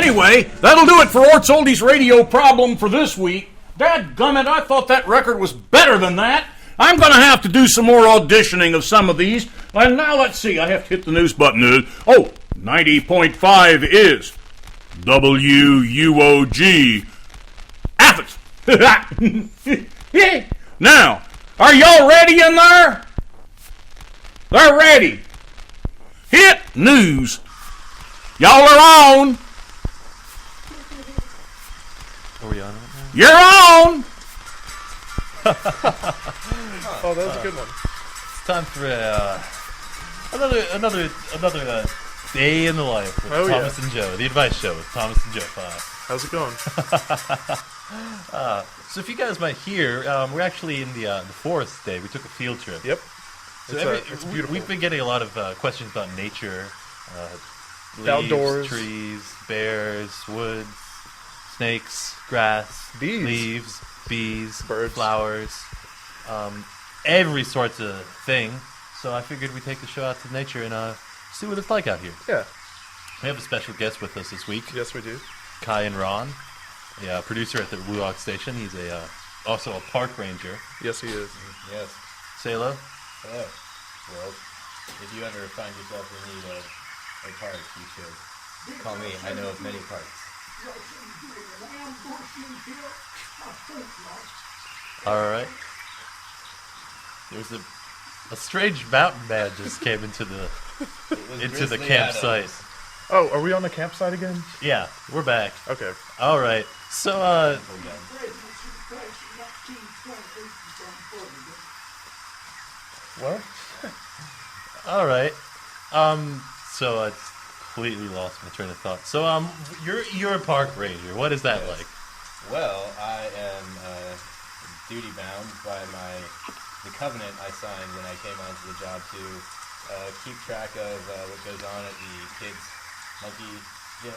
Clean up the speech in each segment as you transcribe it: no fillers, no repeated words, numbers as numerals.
Anyway, that'll do it for Ort's Oldies Radio Problem for this week. Dadgummit, I thought that record was better than that. I'm going to have to do some more auditioning of some of these. And now let's see, I have to hit the news button. 90.5 is WUOG Athens. Now, are y'all ready in there? They're ready. Hit news. Y'all are on. Are we on right now? You're on. Oh, that was a good one. It's time for another day in the life with Thomas and Joe. The Advice Show with Thomas and Joe. How's it going? So if you guys might hear, we're actually in the forest today. We took a field trip. Yep. So It's beautiful. We've been getting a lot of questions about nature, leaves, Outdoors. trees, bears, woods, snakes, grass, Bees. leaves, bees, Birds. flowers, every sort of thing. So I figured we'd take the show out to nature and see what it's like out here. Yeah. We have a special guest with us this week, Yes, we do. Kai and Ron, a producer at the Wuok station. He's also a park ranger. Yes, he is. Yes. Say hello. Hello, world. If you ever find yourself in need of a park, you should call me. I know of many parks. All right. There's a strange mountain man just came into the Grizzly campsite. Adams. Oh, are we on the campsite again? Yeah, we're back. Okay. All right. So What? all right. So I completely lost my train of thought. So you're a park ranger. What is that like? Well, I am duty bound by the covenant I signed when I came onto the job to keep track of what goes on at the kids' monkey gym,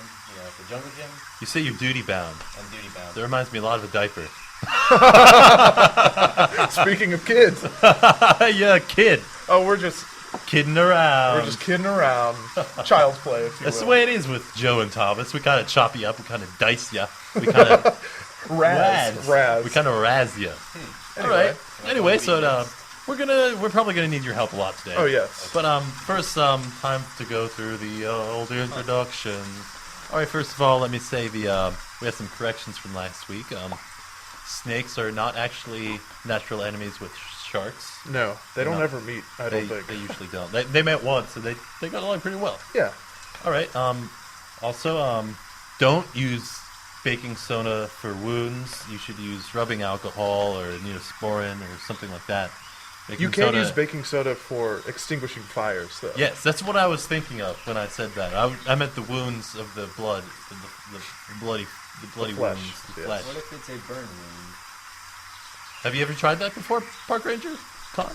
at the jungle gym. You say you're duty bound. I'm duty bound. That reminds me a lot of a diaper. Speaking of kids. Yeah, kid. Oh, we're just Kidding around. we're just kidding around. Child's play, if you That's the will. way it is with Joe and Thomas. We kind of chop you up. We kind of dice you. We kind of Raz. We kind of razz you. All right. Anyway, so we're probably gonna need your help a lot today. Oh, yes. But first, time to go through the old introduction. All right. First of all, let me say we have some corrections from last week. Snakes are not actually natural enemies with sharks. No, they don't No. ever meet, I don't think. They usually don't. They met once, and they got along pretty well. Yeah. All right. Also, don't use baking soda for wounds. You should use rubbing alcohol or neosporin or something like that. Baking You can't soda- use baking soda for extinguishing fires, though. Yes, that's what I was thinking of when I said that. I meant the wounds of the blood, the bloody flesh, wounds, the yes. flesh. What if it's a burn wound? Have you ever tried that before, Park Ranger? Con?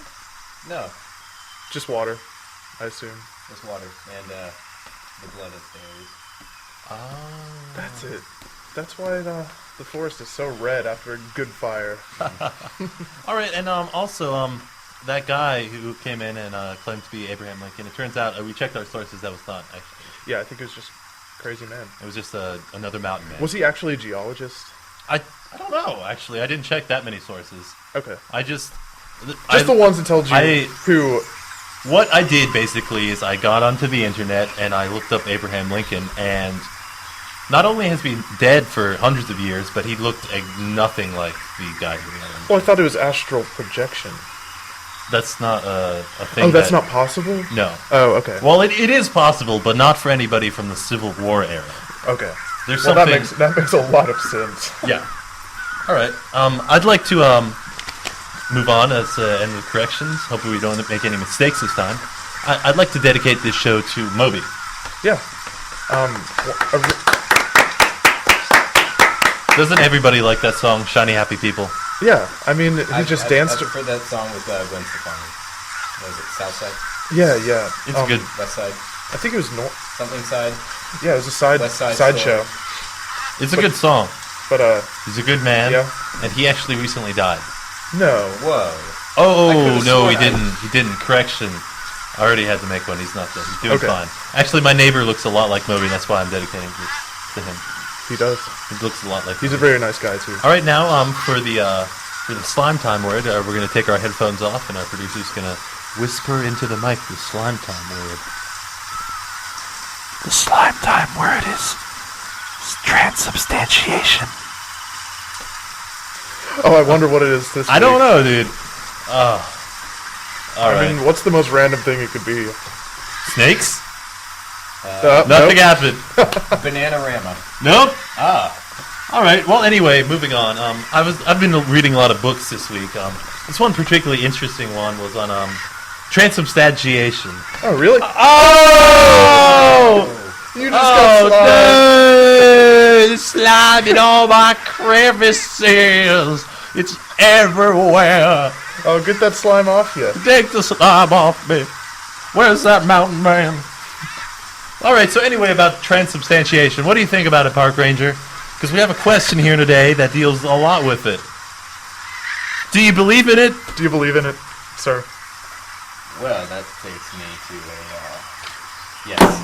No, Just water, I assume. just water and the blood of berries. That's it. That's why the forest is so red after a good fire. All right, and also that guy who came in and claimed to be Abraham Lincoln. It turns out we checked our sources. That was not actually. Yeah, I think it was just crazy man. It was just another mountain man. Was he actually a geologist? I don't know. Actually, I didn't check that many sources. Okay. Just The ones that told you who... What I did basically is I got onto the internet and I looked up Abraham Lincoln, and not only has he been dead for hundreds of years, but he looked nothing like the guy who met him. Well, I thought it was astral projection. That's not a thing. Oh, that's not possible? No. Oh, okay. Well, it is possible, but not for anybody from the Civil War era. Okay. There's Well, something. that makes a lot of sense. Yeah. All right. I'd like to move on as end of the corrections. Hopefully we don't make any mistakes this time. I'd like to dedicate this show to Moby. Yeah. Doesn't everybody like that song, Shiny Happy People? Yeah, I mean, he just danced. I've heard that song with Gwen Stefani. What is it, Southside? Yeah, yeah. It's a good. West Side? I think it was Something side? Yeah, it was a side West Side sideshow. It's a good song. But He's a good man. Yeah. And he actually recently died. no. Whoa. Oh could've no, he sworn didn't. He didn't. Correction. I already had to make one. He's not dead. He's doing Okay. fine. Actually, my neighbor looks a lot like Moby. That's why I'm dedicating this. to him. He does. It looks a lot like He's him. a very nice guy too. All right, now for the slime time word, we're going to take our headphones off, and our producer's going to whisper into the mic the slime time word. The slime time word is transubstantiation. Oh, I wonder what it is this I don't week. know, dude. All I right. mean, what's the most random thing it could be? Snakes? Nope. Nothing happened. Bananarama. Nope. Ah. All right. Well, anyway, moving on. I've been reading a lot of books this week. This one particularly interesting one was on transubstantiation. Oh, really? Oh! You just got slime. no! It's slime in all my crevices. It's everywhere. Oh, get that slime off you. Take the slime off me. Where's that mountain man? All right, so anyway, about transubstantiation. What do you think about it, Park Ranger? Because we have a question here today that deals a lot with it. Do you believe in it? Do you believe in it, sir? Well, that takes me to a yes.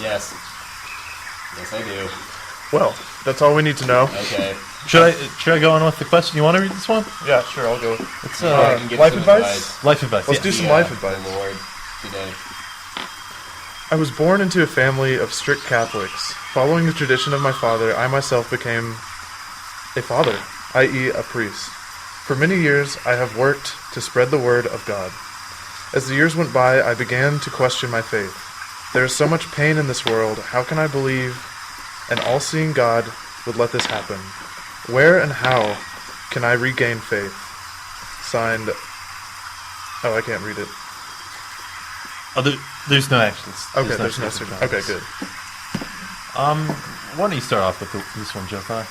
Yes. Yes, I do. Well, that's all we need to know. Okay. Should I go on with the question? You want to read this one? Yeah, sure, I'll go. It's I can give life some advice? life advice. Let's yeah. do some The, life advice. The Lord today. I was born into a family of strict Catholics. Following the tradition of my father, I myself became a father, i.e. a priest. For many years, I have worked to spread the word of God. As the years went by, I began to question my faith. There is so much pain in this world. How can I believe an all-seeing God would let this happen? Where and how can I regain faith? Signed... Oh, I can't read it. Oh, there's no actual. Okay, there's no signature. Okay, good. Why don't you start off with this one, Josiah?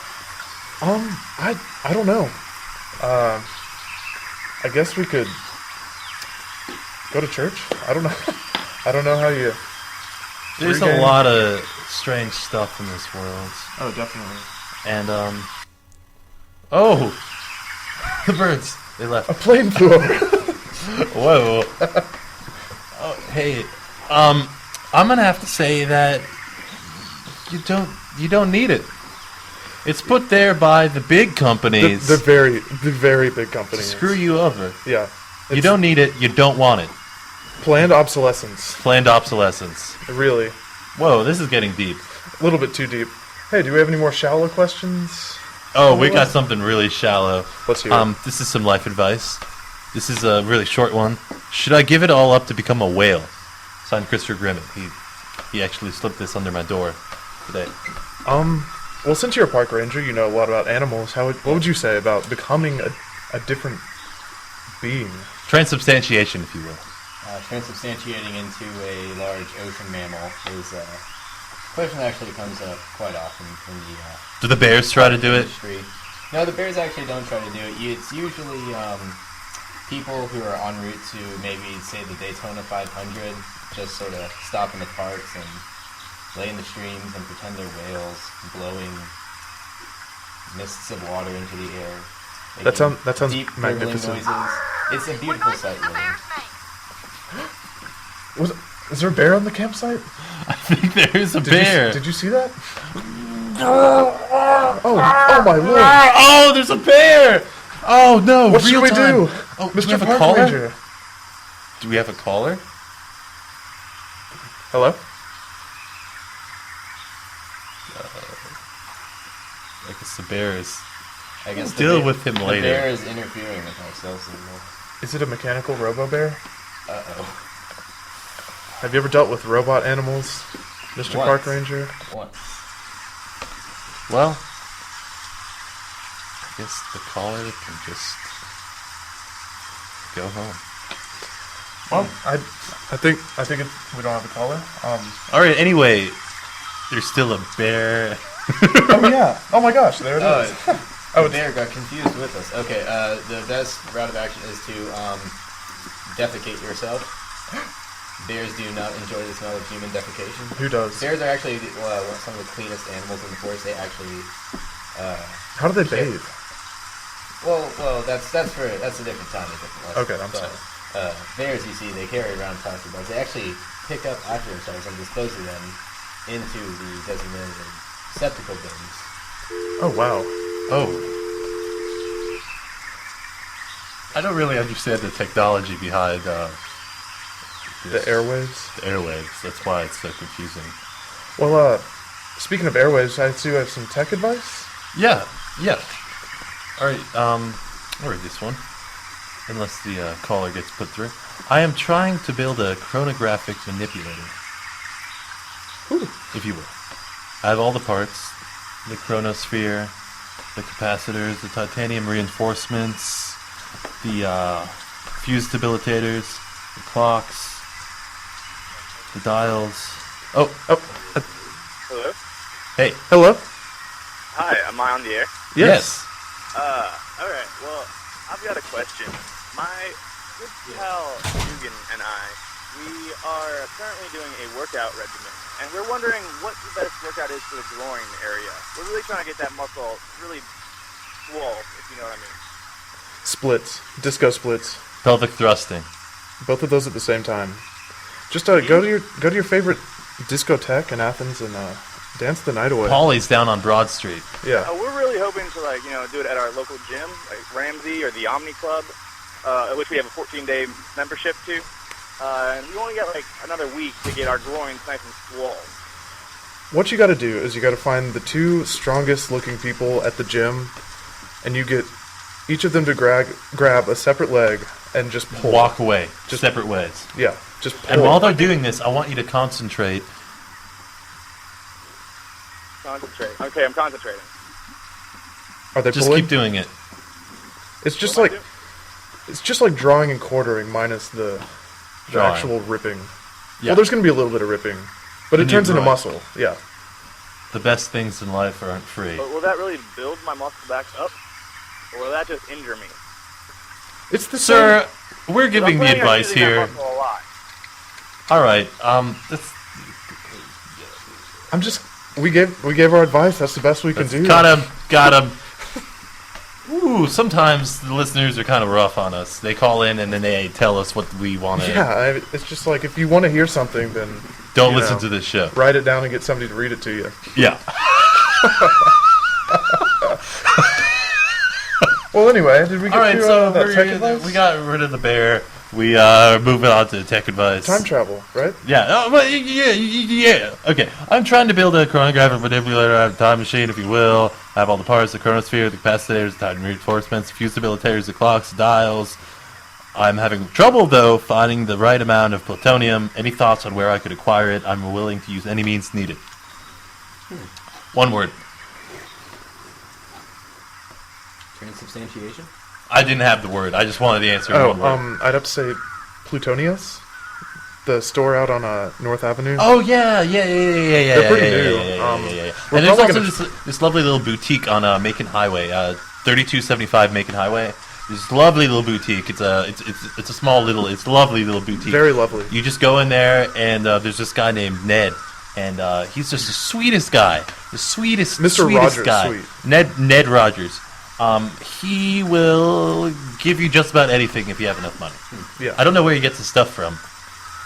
I don't know. I guess we could go to church. I don't know. I don't know how you. There's a Regain. lot of strange stuff in this world, Oh, definitely. and oh, the birds, they left. A plane flew over. Whoa. Oh, hey, I'm gonna have to say that you don't need it. It's put there by the big companies the very big company. to screw you over. Yeah. You don't need it. You don't want it. Planned obsolescence. Planned obsolescence. Really. Whoa, this is getting deep. A little bit too deep. Hey, do we have any more shallow questions? Oh, we got something really shallow. Let's hear it. This is some life advice. This is a really short one. Should I give it all up to become a whale? Signed, Christopher Grimmett. He actually slipped this under my door today. Well, since you're a park ranger, you know a lot about animals. What would you say about becoming a different being? Transubstantiation, if you will. Transubstantiating into a large ocean mammal is a question that actually comes up quite often in the Do the bears try to do it? industry. No, the bears actually don't try to do it. It's usually people who are en route to maybe, say, the Daytona 500, just sort of stop in the parks and lay in the streams and pretend they're whales, blowing mists of water into the air. That sounds deep gurgling magnificent. noises. It's a beautiful sight, really. Is there a bear on the campsite? I think there is a Did bear. Did you see that? Oh my lord! Oh, there's a bear! Oh no! What should real we time. do, Oh, do we Mr. have a Park caller? Ranger? Do we have a caller? Hello? I guess the bear is. I guess Deal with him the later. bear is interfering with our cell signal. Is it a mechanical robo bear? Uh-oh. Have you ever dealt with robot animals, Mr. Once. Park Ranger? Once. Well, I guess the caller can just go home. Well, I think we don't have a caller. All right. Anyway, there's still a bear. Oh yeah. Oh my gosh, there it is. The bear got confused with us. Okay, the best route of action is to defecate yourself. Bears do not enjoy the smell of human defecation. Who does? Bears are actually some of the cleanest animals in the forest. They actually. How do they bathe? Well, that's a different time, a different lesson. Okay, I'm But, bears, you see, they carry around plastic bags. They actually pick up after themselves and dispose of them into the designated receptacle bins. Oh, wow. Oh. I don't really understand the technology behind The airwaves. the airwaves. That's why it's so confusing. Well, speaking of airwaves, I see you have some tech advice. Yeah. All right. I'll read this one, unless the caller gets put through. I am trying to build a chronographic manipulator, if you will. I have all the parts: the chronosphere, the capacitors, the titanium reinforcements, the fuse debilitators, the clocks, the dials. Oh, Hello? Hey. hello. Hi, am I on the air? Yes. Alright, well, I've got a question. My good pal, Dugan, and I, we are currently doing a workout regimen, and we're wondering what the best workout is for the groin area. We're really trying to get that muscle really swole, if you know what I mean. Splits, disco splits, Pelvic thrusting. both of those at the same time. Just go to your favorite discotheque in Athens and dance the night away. Polly's down on Broad Street. Yeah. We're really hoping to, do it at our local gym, like Ramsey or the Omni Club, which we have a 14-day membership to. And we only got, another week to get our groins nice and swole. What you got to do is you got to find the two strongest looking people at the gym, and you get each of them to grab a separate leg and just pull. Walk away. Just- separate ways. Yeah, just pull. And while they're doing this, I want you to concentrate. Concentrate. Okay, I'm concentrating. Are they Just pulling? keep doing it. It's just What am I like it's just like drawing and quartering minus the Drawing. actual ripping. Yeah. Well, there's going to be a little bit of ripping, but it In your turns into groin. muscle. Yeah. The best things in life aren't free. But will that really build my muscle back up? Or will that just injure me? It's the Sir, we're 'Cause giving I'm the planning on advice using that here. muscle a lot. All right. That's we gave our advice. That's the best we can do. got him. Ooh, sometimes the listeners are kind of rough on us. They call in and then they tell us what we want to. Yeah, it's just like if you want to hear something, then Don't you listen know, to this show. write it down and get somebody to read it to you. Yeah. Well, anyway, did we get All right. to So that tech advice? we got rid of the bear. We are moving on to tech advice. Time travel, right? Yeah. Oh, but yeah. Okay. I'm trying to build a chronographic manipulator. I have a time machine, if you will. I have all the parts: the chronosphere, the capacitors, the titanium reinforcements, the fuse debilitators, the clocks, the dials. I'm having trouble though finding the right amount of plutonium. Any thoughts on where I could acquire it? I'm willing to use any means needed. One word. Transubstantiation? I didn't have the word. I just wanted the answer in one word. I'd have to say Plutonius, the store out on North Avenue. Oh yeah. They're pretty new. Yeah. We're And there's probably also this lovely little boutique on Macon Highway, 3275 Macon Highway. This lovely little boutique. It's a small little. It's a lovely little boutique. Very lovely. You just go in there, and there's this guy named Ned, and he's just the sweetest guy, the sweetest Mr. Rogers, guy. sweet. Ned Rogers. He will give you just about anything if you have enough money. Yeah. I don't know where he gets his stuff from.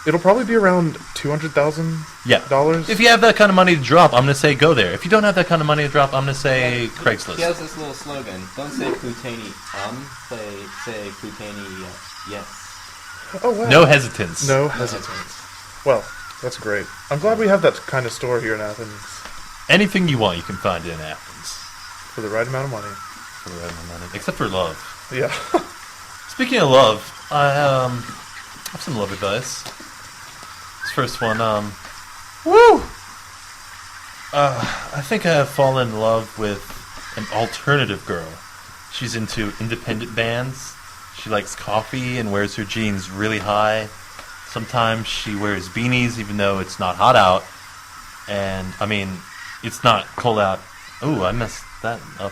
It'll probably be around $200,000. Yeah. Dollars. If you have that kind of money to drop, I'm gonna say go there. If you don't have that kind of money to drop, I'm gonna say He Craigslist. has this little slogan. Don't say Plutani say Plutani yes. Oh wow. No hesitance. No hesitance. Well, that's great. I'm glad we have that kind of store here in Athens Anything you want, you can find in Athens. for the right amount of money. For the right amount of money. Except for love. Yeah. Speaking of love, I have some love advice. This first one, I think I have fallen in love with an alternative girl. She's into independent bands. She likes coffee and wears her jeans really high. Sometimes she wears beanies even though it's not hot out. And, I mean, it's not cold out. Ooh, I messed that up.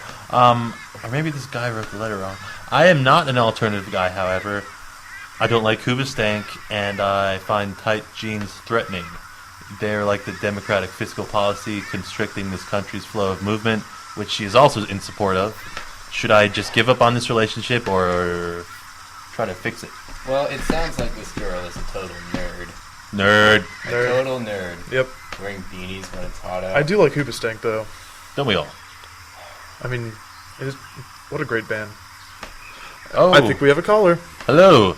Or maybe this guy wrote the letter wrong. I am not an alternative guy, however. I don't like Hoobastank, and I find tight jeans threatening. They're like the democratic fiscal policy constricting this country's flow of movement, which she is also in support of. Should I just give up on this relationship or try to fix it? Well, it sounds like this girl is a total nerd. Nerd. A Nerd. total nerd. Yep. Wearing beanies when it's hot out. I do like Hoobastank though. Don't we all? I mean, what a great band. Oh, I think we have a caller. hello.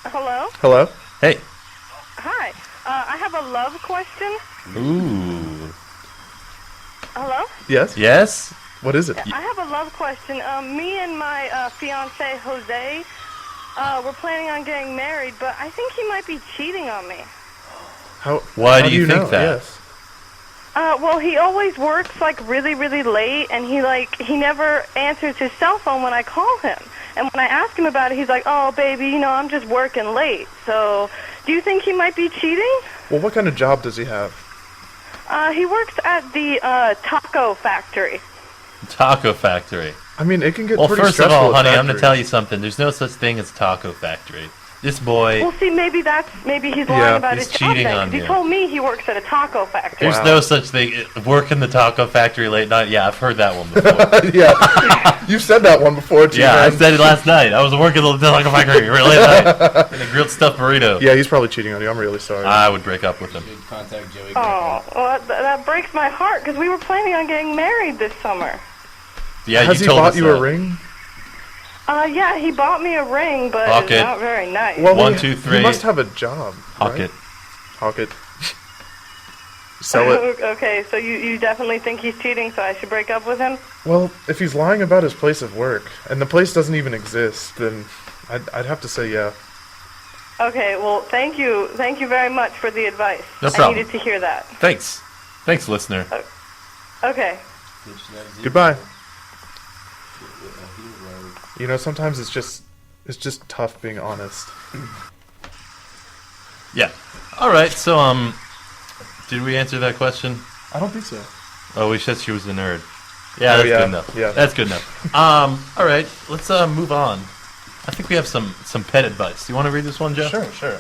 Hello? Hello? Hey. Hi. I have a love question. Ooh. Hello? Yes? Yes? What is it? I have a love question. Me and my fiance, Jose, we're planning on getting married, but I think he might be cheating on me. Why how do you think know? that? Yes. Well, he always works, like, really, really late, and he never answers his cell phone when I call him. And when I ask him about it, he's like, oh, baby, I'm just working late. So, do you think he might be cheating? Well, what kind of job does he have? He works at the taco factory. Taco Factory. I mean, it can get Well, pretty first of stressful all, at honey, I'm going to factories. tell you something. There's no such thing as Taco Factory. This boy, Well, see, maybe he's lying Yeah, about he's his job cheating then, 'cause on he you. told me he works at a taco factory. there's Wow. no such thing. Work in the Taco Factory late night. Yeah, I've heard that one before. Yeah, you've said that one before, too. Yeah, I man. said it last night. I was working at the Taco Factory late night in a grilled stuffed burrito. Yeah, he's probably cheating on you. I'm really sorry. I would break up with him. Should contact Joey. Oh, well, that breaks my heart because we were planning on getting married this summer. Yeah, Has you he told bought us you that. a ring? Yeah, he bought me a ring, but Hawk it's it. not very nice. Well, One, he- two, three. He must have a job. Hawk right? it. Hawk it. Sell it. Okay, so you definitely think he's cheating, so I should break up with him? Well, if he's lying about his place of work, and the place doesn't even exist, then I'd have to say yeah. Okay, well, thank you very much for the advice. No I problem. needed to hear that. Thanks. Thanks, listener. Okay. Goodbye. Sometimes it's just tough being honest. Yeah. All right. So, did we answer that question? I don't think so. Oh, we said she was a nerd. Yeah, Oh, that's yeah, good enough. yeah. That's good enough. All right. Let's move on. I think we have some pet advice. Do you want to read this one, Jeff? Sure.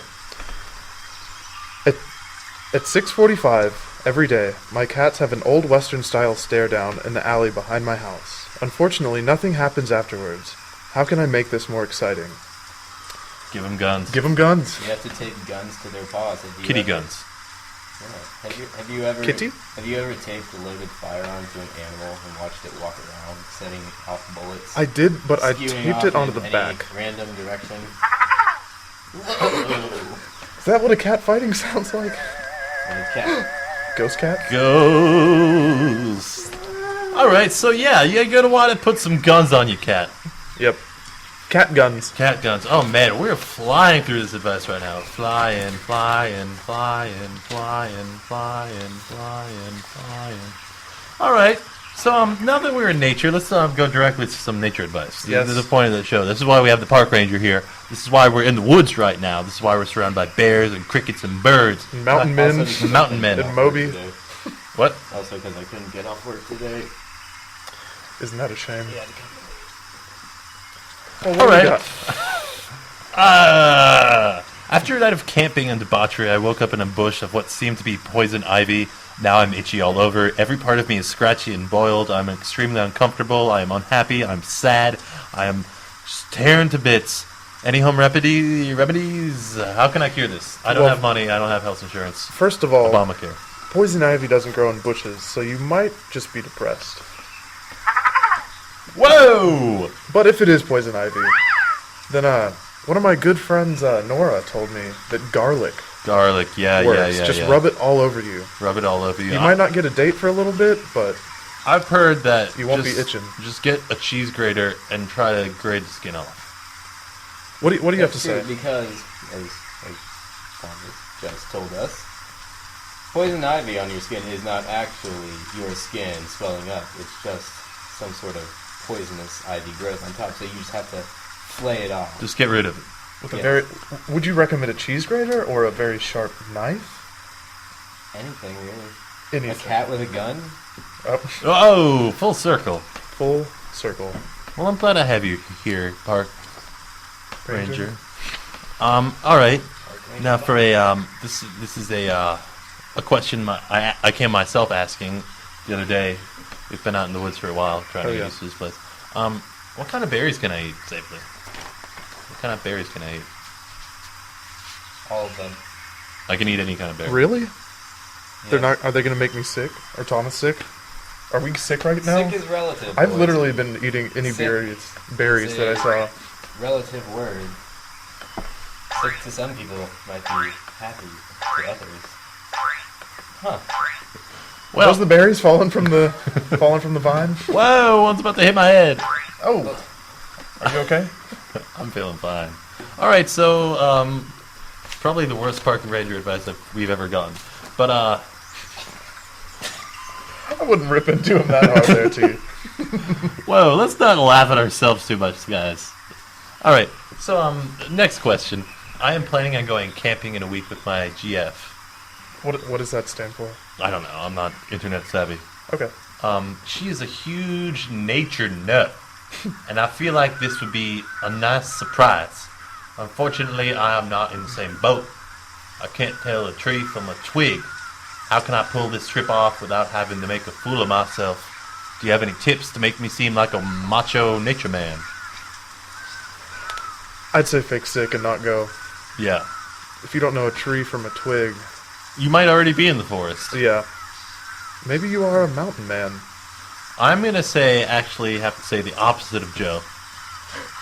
At 6:45 every day, my cats have an old Western-style stare-down in the alley behind my house. Unfortunately, nothing happens afterwards. How can I make this more exciting? Give them guns. Give them guns. You have to take guns to their paws. Have you Kitty ever- guns. Yeah. Have you ever Kitty? Have you ever taped a loaded firearm to an animal and watched it walk around, setting off bullets? I did, but I skewing taped off it onto in the any back. Random direction. Is that what a cat fighting sounds like? And a cat. Ghost cat? Ghost. All right. So yeah, you're gonna want to put some guns on your cat. Yep. Cat guns. Cat guns. Oh man, we're flying through this advice right now. Flying. All right. So now that we're in nature, let's go directly to some nature advice. Yes. This is the point of the show. This is why we have the park ranger here. This is why we're in the woods right now. This is why we're surrounded by bears and crickets and birds. Mountain men. Also, Mountain men. And Moby. Today. What? Also, because I couldn't get off work today. Isn't that a shame? Yeah. Well, what All do we right. got? After a night of camping and debauchery, I woke up in a bush of what seemed to be poison ivy. Now I'm itchy all over. Every part of me is scratchy and boiled. I'm extremely uncomfortable. I am unhappy. I'm sad. I am just tearing to bits. Any home remedies? How can I cure this? I don't Well- have money. I don't have health insurance. First of all, Obamacare. poison ivy doesn't grow in bushes, so you might just be depressed. Whoa! But if it is poison ivy, then one of my good friends, Nora, told me that garlic Garlic. Yeah, works. yeah. Just rub it all over you. Rub it all over you. You might not get a date for a little bit, but I've heard that You won't be just- itching. Just get a cheese grater and try to grate the skin off. what do you have to That's true, say? because, as Thomas just told us, poison ivy on your skin is not actually your skin swelling up. It's just some sort of poisonous ivy growth on top, so you just have to flay it off. Just get rid of it. With a Yes. very, would you recommend a cheese grater or a very sharp knife? Anything, really. A Anything. cat with a gun? Up, Oh, full circle. full circle. Well, I'm glad I have you here, Park Ranger. All right. Now for a this is a question I came myself asking the other day. We've been out in the woods for a while trying to Oh, get yeah. used to this place. What kind of berries can I eat safely? What kind of berries can I eat? All of them. I can eat any kind of berry. Really? They're Yeah. not. Are they going to make me sick or Thomas sick? Are we sick right now? Sick is relative. I've boys. literally been eating any Sick. berries that I saw. Relative word. Sick to some people might be happy to others. Huh. Well, Was the berries falling from the vine? whoa, one's about to hit my head. Oh, are you okay? I'm feeling fine. All right, so probably the worst park and ranger advice that we've ever gotten. But I wouldn't rip into him that hard there, T. whoa, let's not laugh at ourselves too much, guys. All right, so next question. I am planning on going camping in a week with my GF. What does that stand for? I don't know. I'm not internet savvy. Okay. She is a huge nature nut, and I feel like this would be a nice surprise. Unfortunately, I am not in the same boat. I can't tell a tree from a twig. How can I pull this trip off without having to make a fool of myself? Do you have any tips to make me seem like a macho nature man? I'd say fake sick and not go. Yeah. If you don't know a tree from a twig, You might already be in the forest. yeah. Maybe you are a mountain man. I'm going to have to say the opposite of Joe.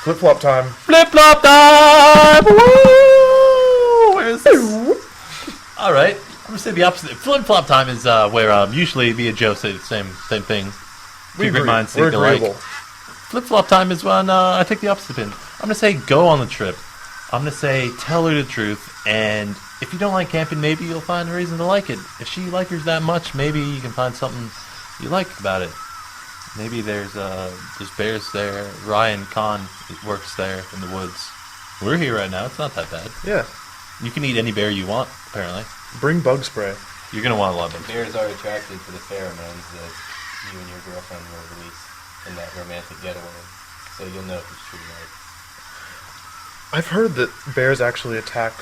Flip-flop time. Flip-flop time! Woo! Where is this? All right. I'm going to say the opposite. Flip-flop time is where usually me and Joe say the same thing. We Secret agree. minds We're think alike. agreeable. Flip-flop time is when I take the opposite pin. I'm going to say go on the trip. I'm going to say tell her the truth. And if you don't like camping, maybe you'll find a reason to like it. If she likes her that much, maybe you can find something you like about it. Maybe there's bears there. Ryan Conn works there in the woods. We're here right now. It's not that bad. Yeah. You can eat any bear you want, apparently. Bring bug spray. You're going to want a lot of them. Bears are attracted to the pheromones that you and your girlfriend will release in that romantic getaway. So you'll know if it's true or not. I've heard that bears actually attack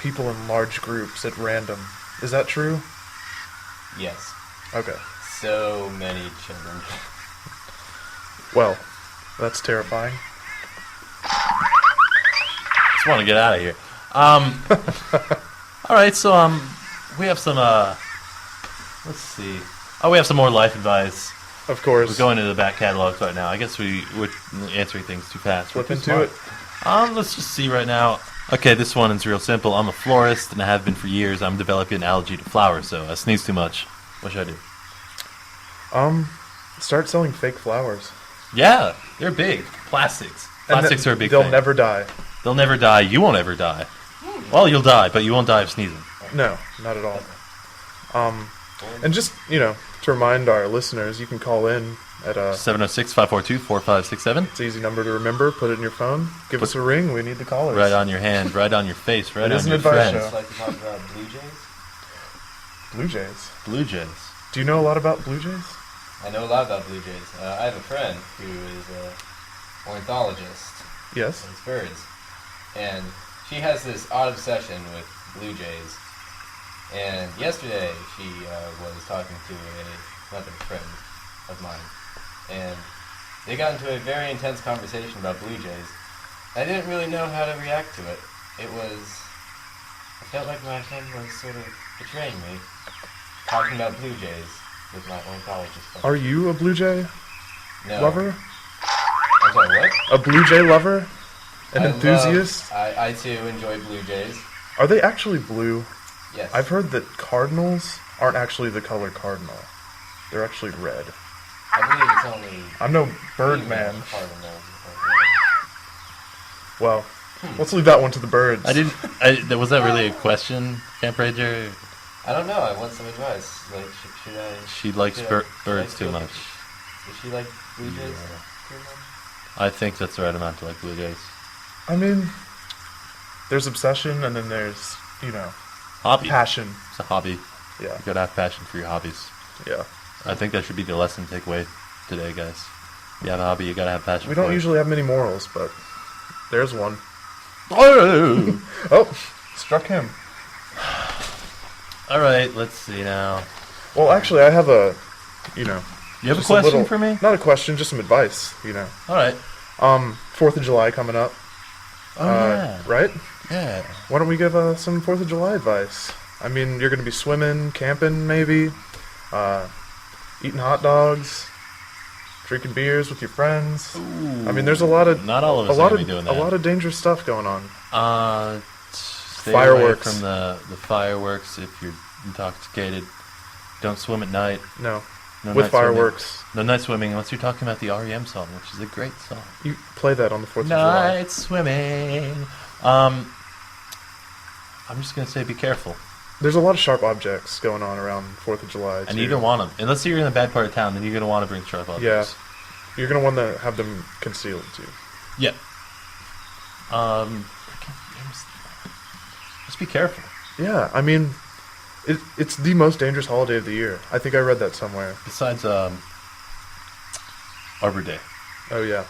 people in large groups at random. Is that true? Yes. Okay. So many children. Well, that's terrifying. Just want to get out of here. All right, so we have some let's see. Oh, we have some more life advice. Of course. We're going into the back catalogs right now. I guess we're answering things too fast. Flip We're too into smart. it. Let's just see right now. Okay, this one is real simple. I'm a florist, and I have been for years. I'm developing an allergy to flowers, so I sneeze too much. What should I do? Start selling fake flowers. Yeah, they're big. Plastics. Plastics are a big They'll thing. never die. They'll never die. You won't ever die. Well, you'll die, but you won't die of sneezing. No, not at all. And just, to remind our listeners, you can call in at 706-542-4567. it's an easy number to remember. Put it in your phone. Give us a ring. We need the callers. Right on your hand, right on your face, right It on is an your advice friends. show. Just like to talk about Blue Jays. Blue Jays. Blue Jays. Do you know a lot about Blue Jays? I know a lot about Blue Jays. I have a friend who is an ornithologist. Yes. It's birds. And she has this odd obsession with Blue Jays. And yesterday she was talking to another friend of mine. And they got into a very intense conversation about Blue Jays. I didn't really know how to react to it. I felt like my friend was sort of betraying me, talking about Blue Jays with my ornithologist friend. Are you a Blue Jay lover? I'm sorry, what? A Blue Jay lover? An I enthusiast? I too enjoy Blue Jays. Are they actually blue? Yes. I've heard that cardinals aren't actually the color cardinal. They're actually red. I believe it's only I'm no bird man. cardinals. Well, let's leave that one to the birds. Was that really a question, Camp Ranger? I don't know. I want some advice. Like, should I? She likes should birds I too still- much. Does she like Blue Jays too much? I think that's the right amount to like Blue Jays. I mean, there's obsession and then there's, Hobby. passion. It's a hobby. Yeah, You gotta have passion for your hobbies. yeah. I think that should be the lesson takeaway today, guys. You have a hobby, you gotta have passion We for don't it. usually have many morals, but there's one. Oh! Oh, struck him. Alright, let's see now. Well, actually, I have a, You have a just question little- for me? Not a question, just some advice, Alright. 4th of July coming up, Oh, yeah. right? Yeah. Why don't we give some 4th of July advice? I mean, you're going to be swimming, camping, maybe. eating hot dogs, drinking beers with your friends. I mean, there's a lot of Not all of us are gonna be doing that. a lot of dangerous stuff going on. Stay Fireworks. away from the fireworks if you're intoxicated. Don't swim at night. No, No with night swimming. fireworks. No night swimming unless you're talking about the REM song, which is a great song. You play that on the 4th of July. Night swimming. I'm just gonna say be careful, There's a lot of sharp objects going on around 4th of July. and too. you don't want them unless you're in a bad part of town. Then you're gonna want to bring sharp Yeah, objects. you're gonna want to have them concealed too. Yeah. Just be careful. Yeah, I mean, it's the most dangerous holiday of the year. I think I read that somewhere. Besides Arbor Day, Oh yeah,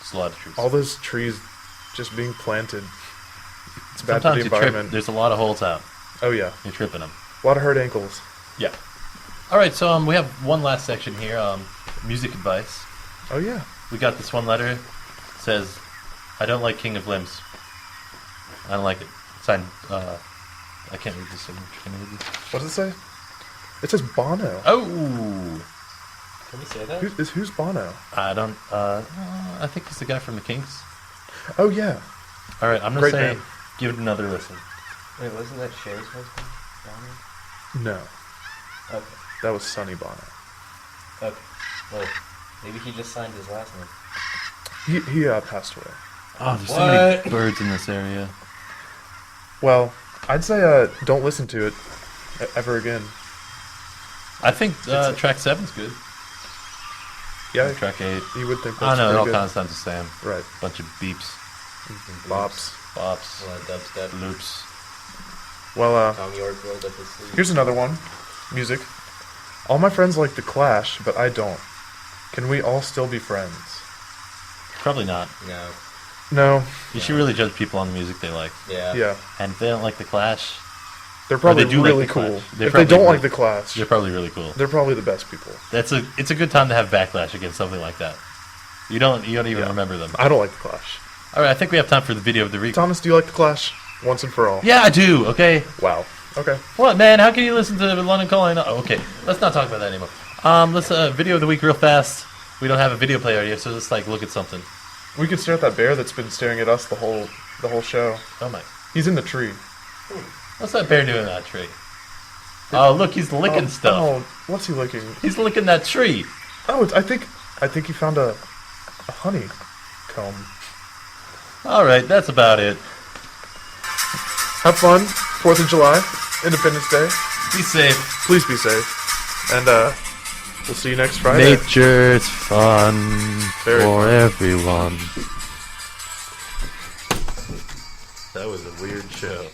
it's a lot of trees. all those trees just being planted. It's bad Sometimes for the you trip. environment. There's a lot of holes out. Oh yeah, You're tripping them. a lot of hurt ankles. Yeah. All right. So we have one last section here. Music advice. Oh yeah. We got this one letter. It says, "I don't like King of Limbs. I don't like it." Signed. I can't read this signature. Can I read this? What does it say? It says Bono. Oh. Can we say that? Who's Bono? I don't. I think he's the guy from the Kinks. Oh yeah. All right. I'm gonna Great say, band. give it another listen. Wait, wasn't that Cher's husband? No, Okay. that was Sonny Bono. Okay. Well, maybe he just signed his last name. He passed away. Oh, there's so What? many birds in this area. Well, I'd say don't listen to it ever again. I think track 7's good. Yeah, Track 8. you would think I that's don't know. It all pretty kind of sounds the same. good. Right. Bunch of beeps, Bops. bops, A lot of dubstep. loops. Well, Tom York rolled up his sleeve. here's another one. Music. All my friends like The Clash, but I don't. Can we all still be friends? Probably not. No. No. You should really judge people on the music they like. Yeah. Yeah. And if they don't like The Clash, They're probably they do like really The cool. Clash. They're If they probably don't really- like The Clash, they're probably really cool. they're probably the best people. It's a good time to have backlash against something like that. You don't even Yeah. remember them. I don't like The Clash. All right, I think we have time for the video of the week. Thomas, do you like The Clash? Once and for all. Yeah, I do. Okay. Wow. Okay. What, man? How can you listen to London Calling? Oh, okay, let's not talk about that anymore. Let's video of the week real fast. We don't have a video player here, so let's look at something. We could stare at that bear that's been staring at us the whole show. Oh my! He's in the tree. What's that bear doing in that tree? Oh, look, he's licking stuff. Oh, what's he licking? He's licking that tree. Oh, I think he found a honeycomb. All right, that's about it. Have fun. 4th of July, Independence Day. Be safe. Please be safe. And we'll see you next Friday. Nature's fun Very for fun. everyone. That was a weird show.